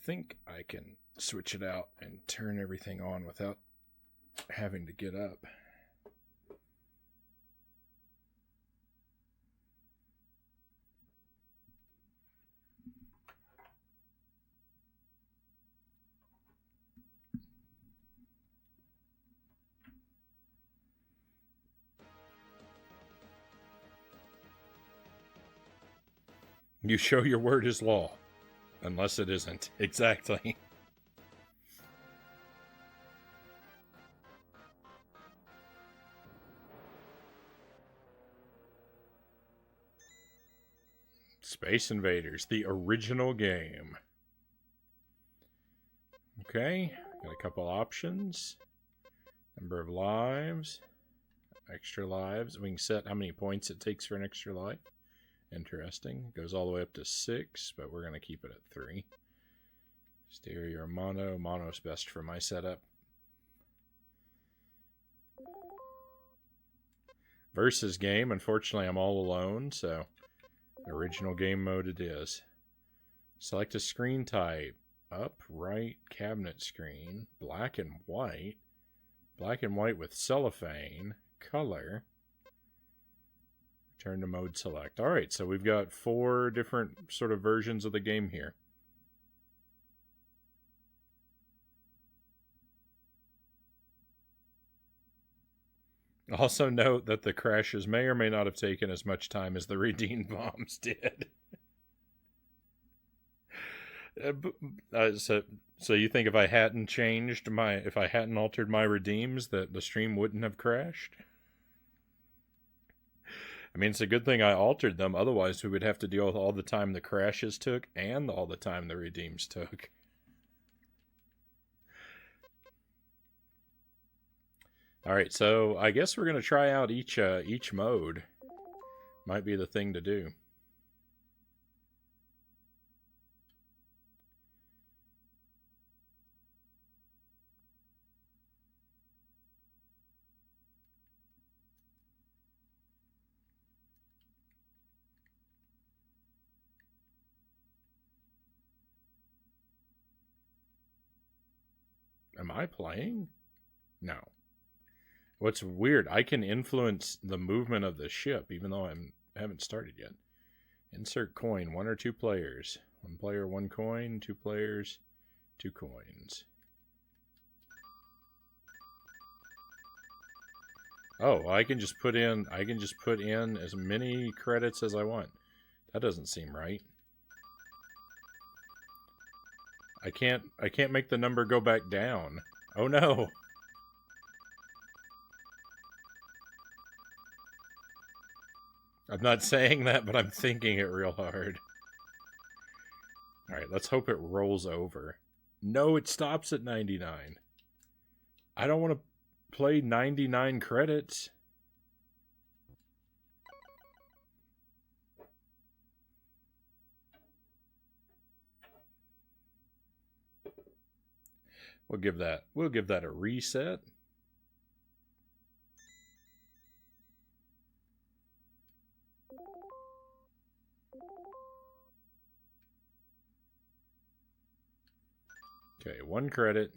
think I can switch it out and turn everything on without having to get up. You show your word is law. Unless it isn't. Exactly. Space Invaders, the original game. Okay, got a couple options. Number of lives. Extra lives. We can set how many points it takes for an extra life. Interesting. Goes all the way up to 6, but we're going to keep it at 3. Stereo or mono. Mono's best for my setup. Versus game. Unfortunately, I'm all alone, so original game mode it is. Select a screen type. Up, right, cabinet screen. Black and white. Black and white with cellophane. Color. Turn to mode select. Alright, so we've got 4 different sort of versions of the game here. Also note that the crashes may or may not have taken as much time as the redeemed bombs did. So you think if I hadn't altered my redeems, that the stream wouldn't have crashed? I mean, it's a good thing I altered them. Otherwise, we would have to deal with all the time the crashes took and all the time the redeems took. All right, so I guess we're going to try out each mode. Might be the thing to do. Am I playing? No. What's weird, I can influence the movement of the ship, even though I haven't started yet. Insert coin, 1 or 2 players. 1 player, 1 coin, 2 players, 2 coins. Oh, I can just put in as many credits as I want. That doesn't seem right. I can't make the number go back down. Oh no. I'm not saying that, but I'm thinking it real hard. Alright, let's hope it rolls over. No, it stops at 99. I don't want to play 99 credits. We'll give that a reset. Okay, 1 credit.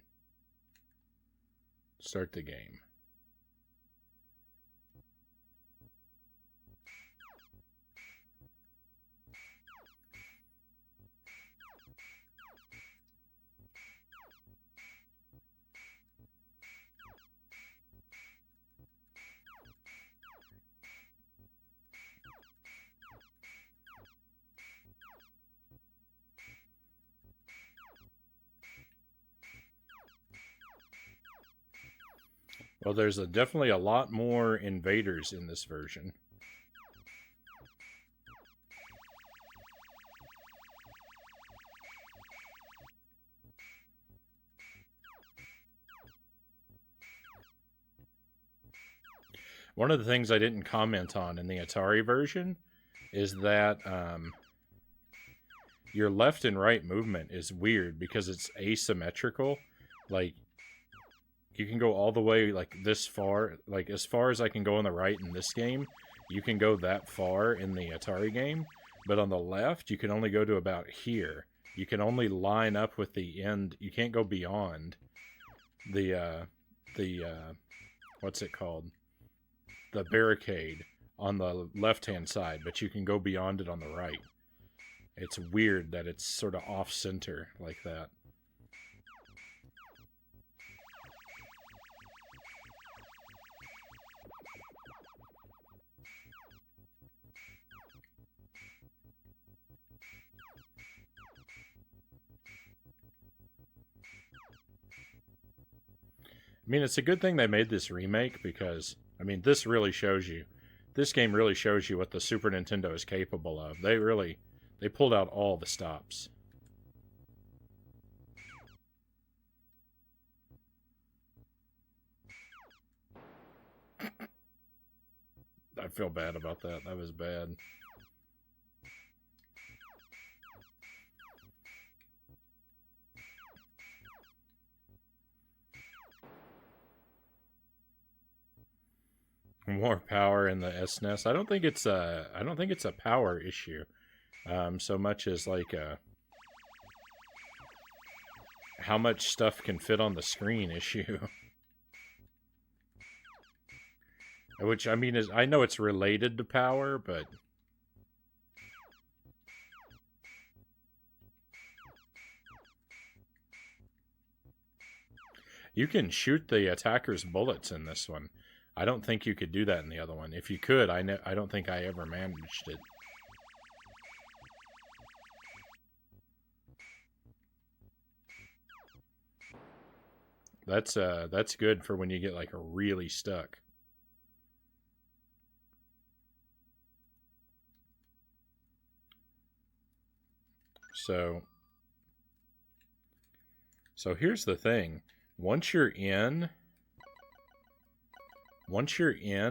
Start the game. Well, there's definitely a lot more invaders in this version. One of the things I didn't comment on in the Atari version is that your left and right movement is weird because it's asymmetrical. Like, you can go all the way, like, this far. Like, as far as I can go on the right in this game, you can go that far in the Atari game. But on the left, you can only go to about here. you can only line up with the end. You can't go beyond the what's it called? The barricade on the left-hand side, but you can go beyond it on the right. It's weird that it's sort of off-center like that. I mean, it's a good thing they made this remake because, I mean, this really shows you, this game really shows you what the Super Nintendo is capable of. They pulled out all the stops. I feel bad about that. That was bad. More power in the SNES. I don't think it's a power issue, so much as like how much stuff can fit on the screen issue. Which I mean is I know it's related to power, but you can shoot the attacker's bullets in this one. I don't think you could do that in the other one. If you could, I don't think I ever managed it. That's good for when you get like really stuck. So here's the thing. Once you're in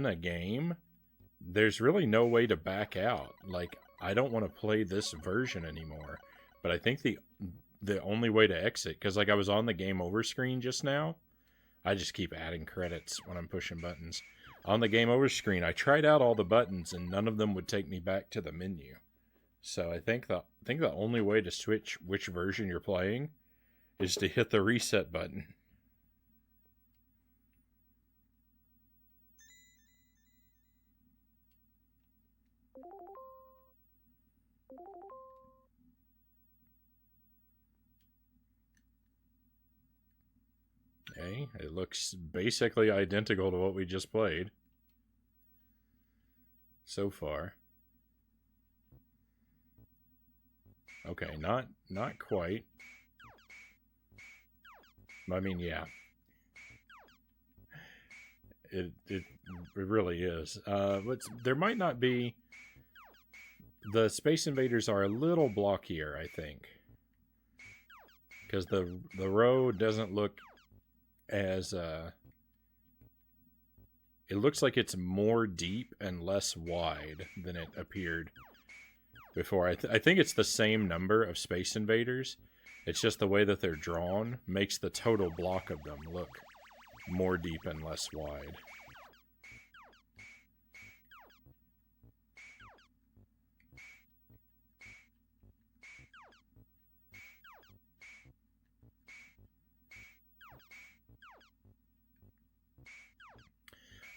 a game, there's really no way to back out. Like, I don't want to play this version anymore. But I think the only way to exit, because like I was on the game over screen just now. I just keep adding credits when I'm pushing buttons. On the game over screen, I tried out all the buttons and none of them would take me back to the menu. So I think the only way to switch which version you're playing is to hit the reset button. Okay, it looks basically identical to what we just played so far. Okay, not quite. I mean, yeah. It really is. But there might not be. The Space Invaders are a little blockier, I think, because the road doesn't look as it looks like it's more deep and less wide than it appeared before. I think it's the same number of Space Invaders. It's just the way that they're drawn makes the total block of them look more deep and less wide.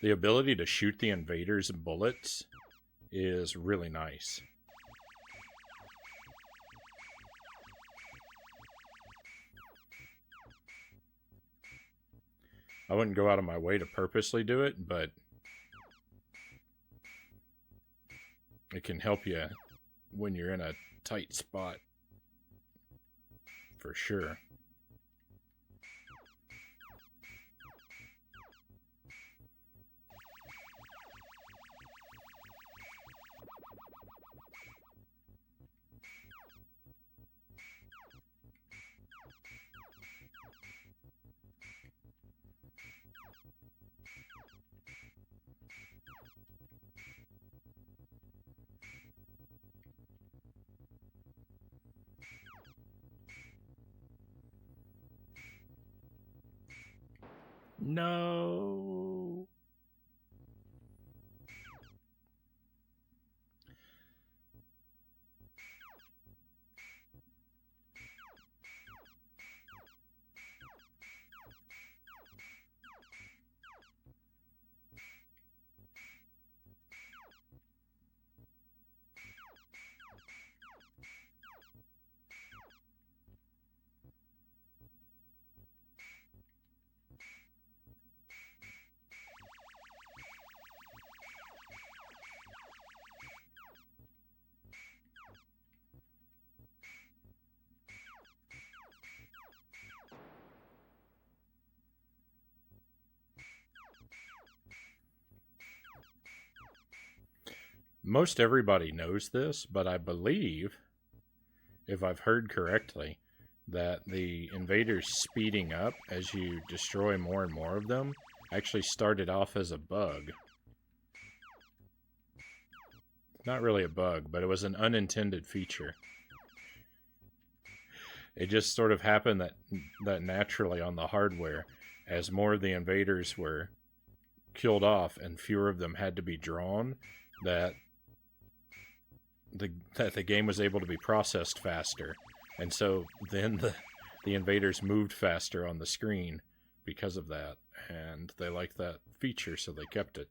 The ability to shoot the invaders' bullets is really nice. I wouldn't go out of my way to purposely do it, but it can help you when you're in a tight spot, for sure. No. most everybody knows this, but I believe, if I've heard correctly, that the invaders speeding up as you destroy more and more of them actually started off as a bug. Not really a bug, but it was an unintended feature. It just sort of happened that naturally on the hardware, as more of the invaders were killed off and fewer of them had to be drawn, that the game was able to be processed faster. And so then the invaders moved faster on the screen because of that. And they liked that feature, so they kept it.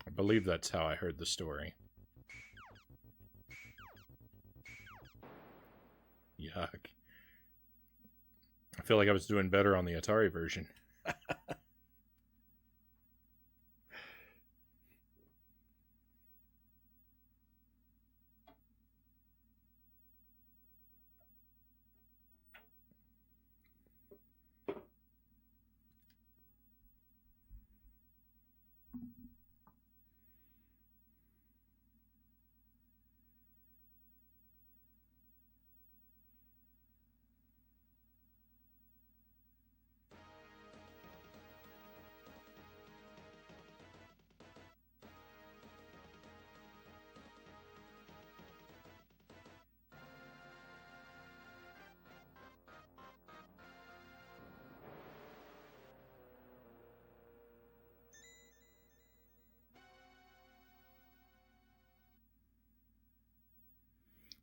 I believe that's how I heard the story. Yuck. I feel like I was doing better on the Atari version.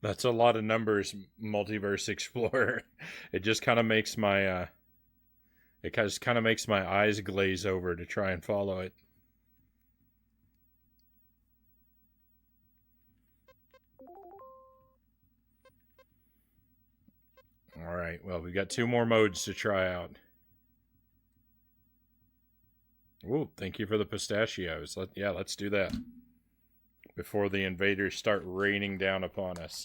That's a lot of numbers, Multiverse Explorer. It just kind of makes my it just kind of makes my eyes glaze over to try and follow it. All right. Well, we've got 2 more modes to try out. Ooh, thank you for the pistachios. Let's do that before the invaders start raining down upon us.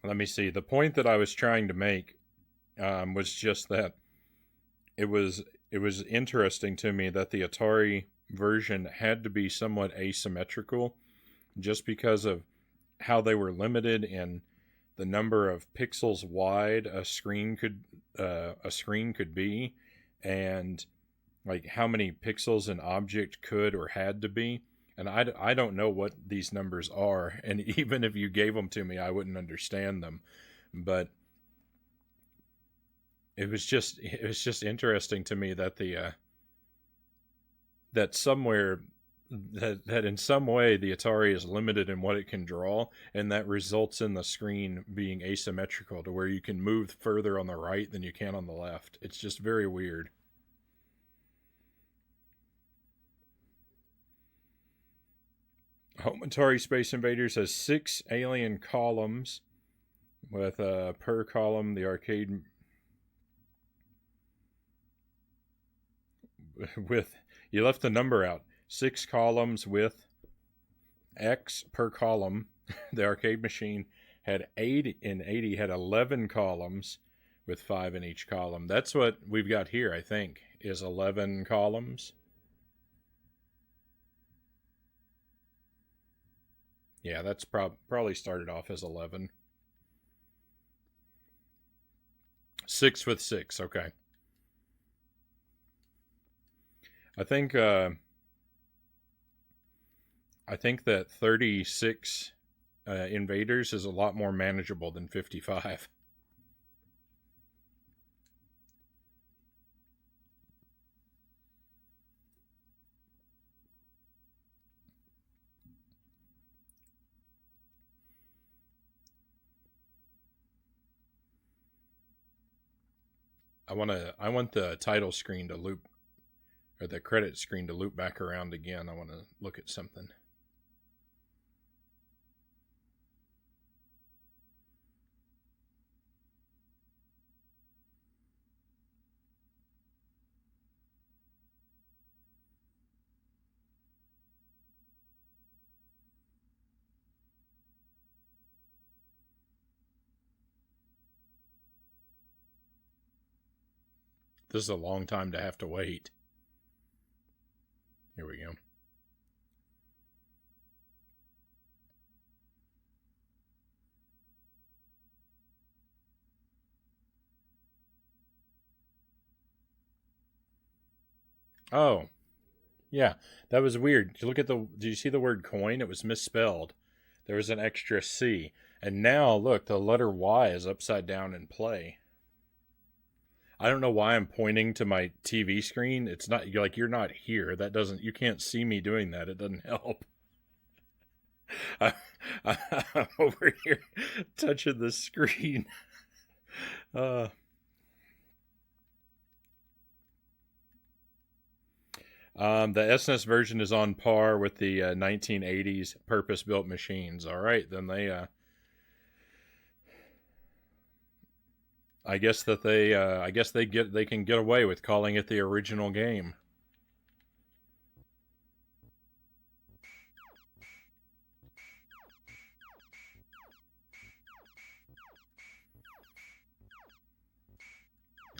Let me see. The point that I was trying to make was just that it was interesting to me that the Atari version had to be somewhat asymmetrical, just because of how they were limited in the number of pixels wide a screen could be, and like how many pixels an object could or had to be. And I don't know what these numbers are, and even if you gave them to me, I wouldn't understand them. But it was just interesting to me that that somewhere that in some way the Atari is limited in what it can draw, and that results in the screen being asymmetrical to where you can move further on the right than you can on the left. It's just very weird. Home Atari Space Invaders has 6 alien columns with per column the arcade with, you left the number out, 6 columns with X per column. The arcade machine had 80 had 11 columns with 5 in each column. That's what we've got here, I think, is 11 columns. Yeah, that's probably started off as 11. 6 with 6, okay. I think that 36 invaders is a lot more manageable than 55. I want the title screen to loop, or the credit screen to loop back around again. I want to look at something. This is a long time to have to wait. Here we go. Oh, yeah, that was weird. Did you look at the? Did you see the word coin? It was misspelled. There was an extra C, and now look, the letter Y is upside down in play. I don't know why I'm pointing to my TV screen. It's not you're not here. That doesn't. You can't see me doing that. It doesn't help. I, I'm over here touching the screen. Uh, the SNES version is on par with the 1980s purpose-built machines. All right, then I guess they can get away with calling it the original game.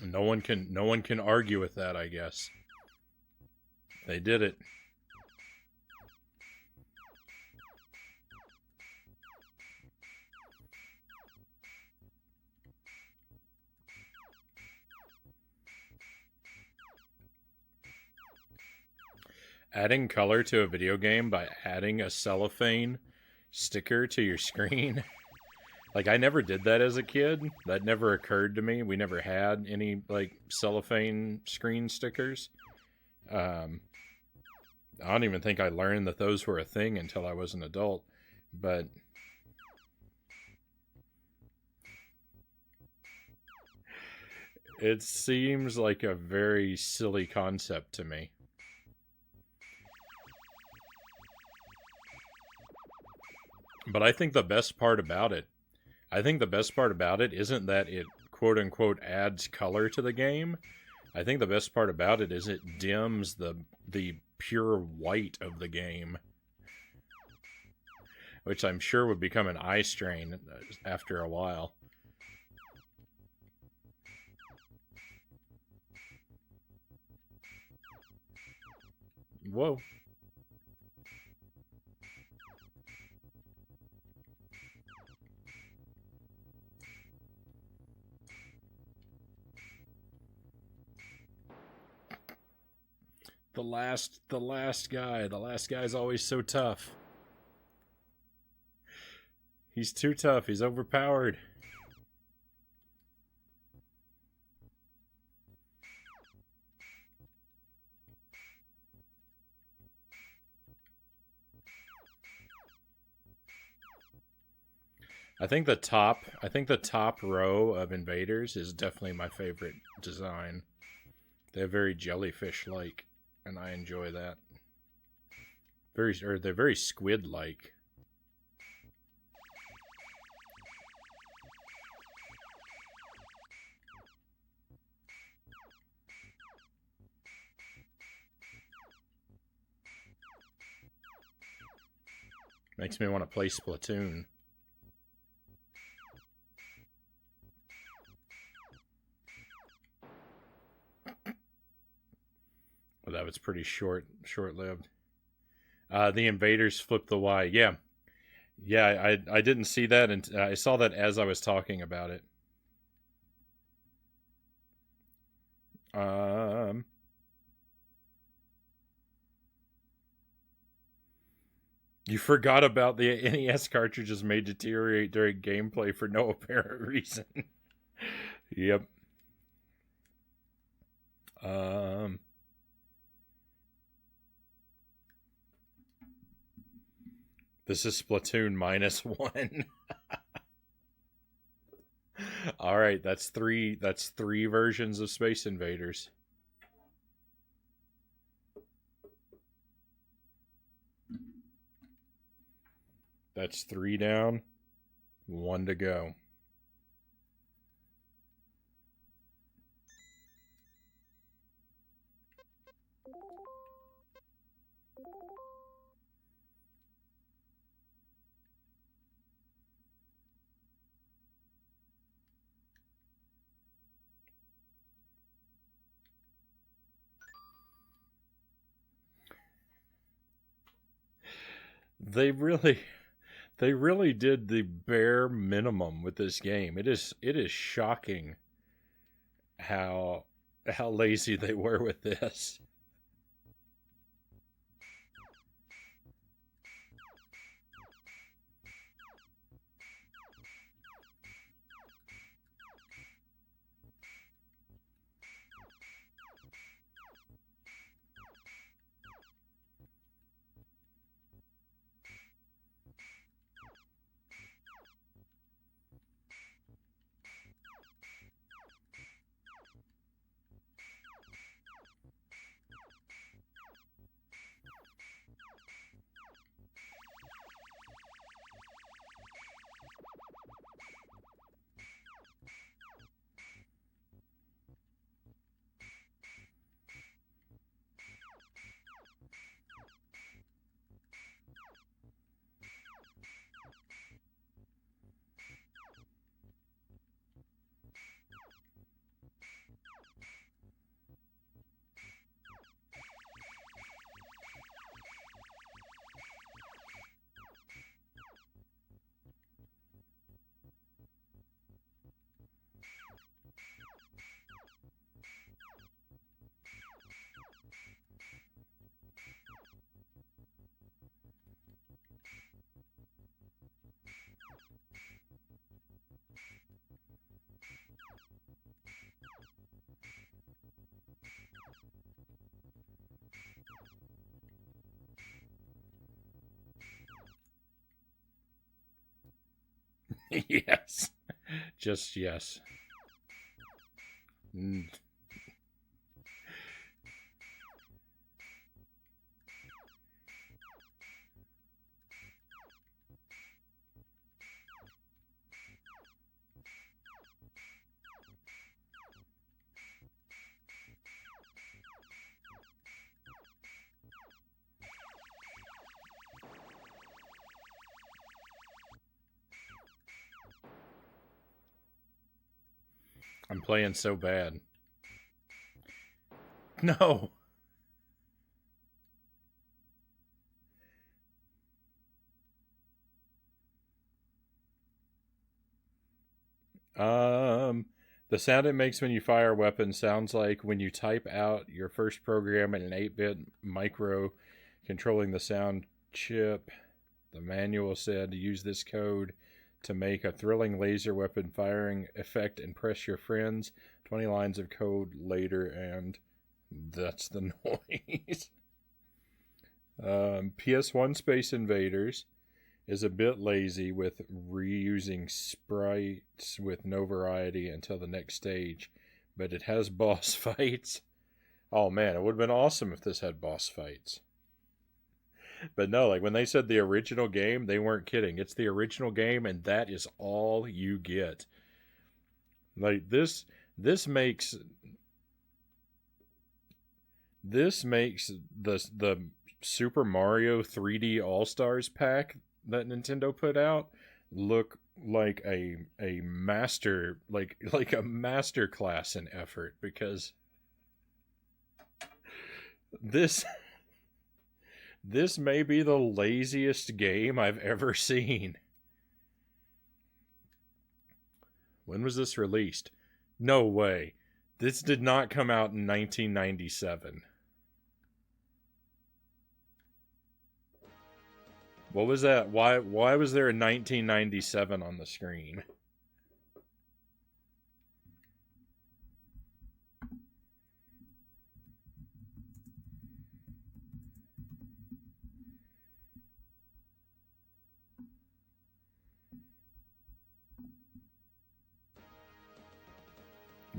No one can argue with that, I guess. They did it. Adding color to a video game by adding a cellophane sticker to your screen. Like, I never did that as a kid. That never occurred to me. We never had any, like, cellophane screen stickers. I don't even think I learned that those were a thing until I was an adult. But it seems like a very silly concept to me. But I think the best part about it isn't that it quote unquote adds color to the game. I think the best part about it is it dims the pure white of the game, which I'm sure would become an eye strain after a while. Whoa. The last guy's always so tough. He's too tough. He's overpowered. I think the top row of Invaders is definitely my favorite design. They're very jellyfish-like, and I enjoy that. They're very squid-like. Makes me want to play Splatoon. Well, that was pretty short-lived. The Invaders flip the Y. Yeah, yeah. I didn't see that, and I saw that as I was talking about it. You forgot about the NES cartridges may deteriorate during gameplay for no apparent reason. Yep. This is Splatoon -1. All right, that's three. That's three versions of Space Invaders. That's three down, one to go. They really they really did the bare minimum with this game. It is shocking how lazy they were with this. Yes, just yes. Mm. I'm playing so bad. No. Um, the sound it makes when you fire a weapon sounds like when you type out your first program in an 8-bit micro controlling the sound chip. The manual said to use this code to make a thrilling laser weapon firing effect, impress your friends. 20 lines of code later, and that's the noise. PS1 Space Invaders is a bit lazy with reusing sprites with no variety until the next stage, but it has boss fights. Oh man, it would have been awesome if this had boss fights. But no, like when they said the original game, they weren't kidding. It's the original game, and that is all you get. Like this makes this makes the Super Mario 3D All Stars pack that Nintendo put out look like a master like a master class in effort, because this this may be the laziest game I've ever seen. When was this released? No way. This did not come out in 1997. What was that? Why was there a 1997 on the screen?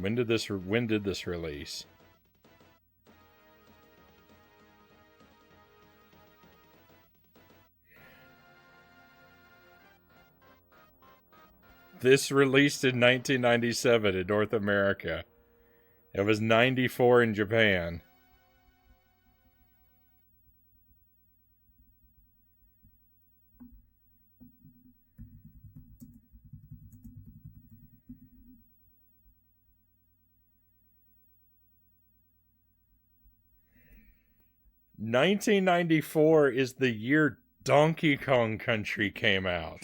When did this release? This released in 1997 in North America. It was 94 in Japan. $1994 is the year Donkey Kong Country came out.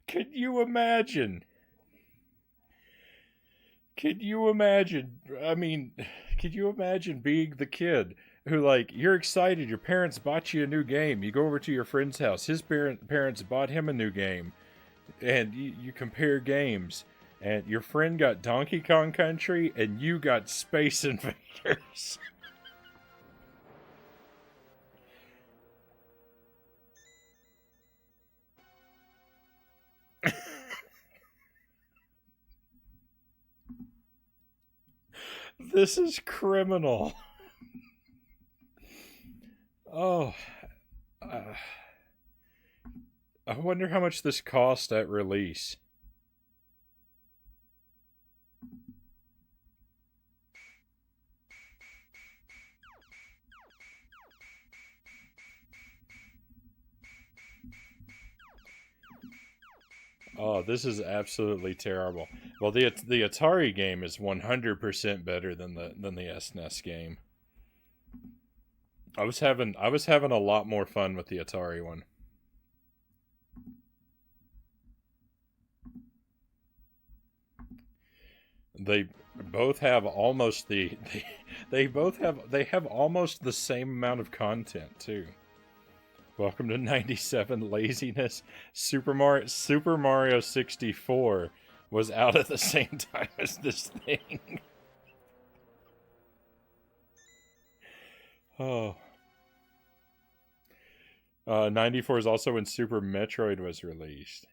Can you imagine? Can you imagine? I mean, can you imagine being the kid who, like, you're excited, your parents bought you a new game. You go over to your friend's house, his parents bought him a new game, and you compare games, and your friend got Donkey Kong Country, and you got Space Invaders. This is criminal. Oh, I wonder how much this cost at release. Oh, this is absolutely terrible. Well, the Atari game is 100% better than the SNES game. I was having a lot more fun with the Atari one. They both have almost they have almost the same amount of content too. Welcome to 97 laziness. Super Mario 64 was out at the same time as this thing. Oh. 94 is also when Super Metroid was released.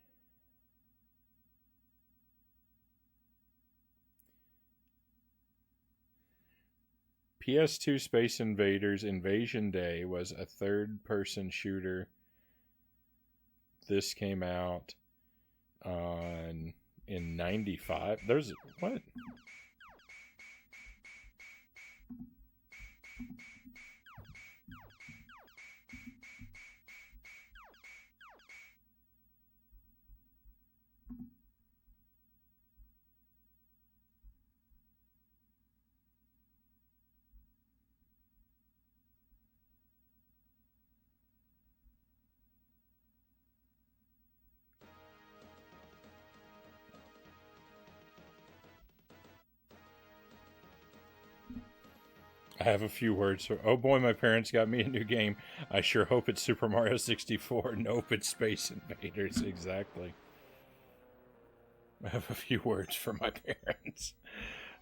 PS2 Space Invaders Invasion Day was a third-person shooter. This came out in 95. There's what? I have a few words for. Oh boy, my parents got me a new game. I sure hope it's Super Mario 64. Nope, it's Space Invaders. Exactly. I have a few words for my parents.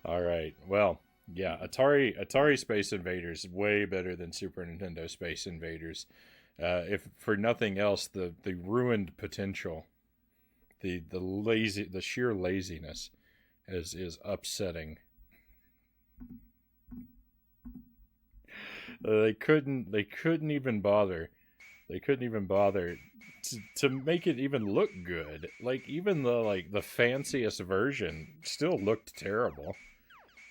All right. Well, yeah, Atari Space Invaders is way better than Super Nintendo Space Invaders. If for nothing else, the ruined potential, the sheer laziness, is upsetting. They couldn't even bother. They couldn't even bother to make it even look good. Like even the fanciest version still looked terrible.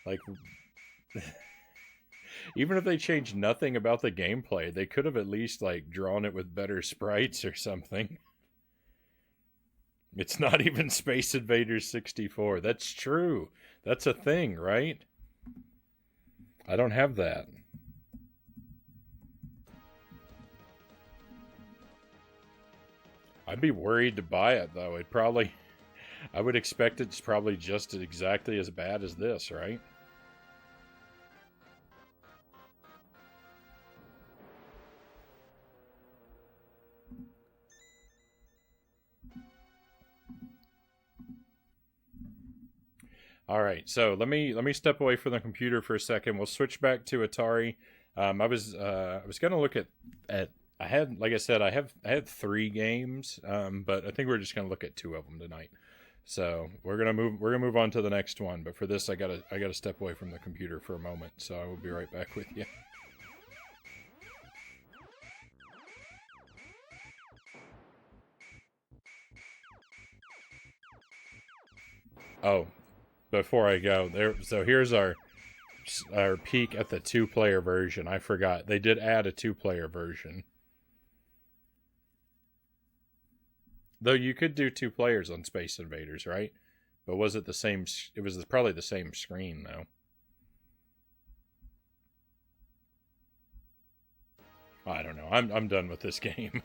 Like even if they changed nothing about the gameplay, they could have at least like drawn it with better sprites or something. It's not even Space Invaders 64. That's true. That's a thing, right? I don't have that. I'd be worried to buy it though. I would expect it's probably just exactly as bad as this, right? All right, so let me step away from the computer for a second. We'll switch back to Atari. I was gonna look at I had, like I said, I had 3 games, but I think we're just gonna look at 2 of them tonight. So we're gonna move on to the next one. But for this, I gotta step away from the computer for a moment. So I will be right back with you. Oh, before I go there, so here's our peek at the 2-player version. I forgot they did add a 2-player version. Though you could do 2 players on Space Invaders, right? But was it the same? It was probably the same screen, though. I don't know. I'm done with this game.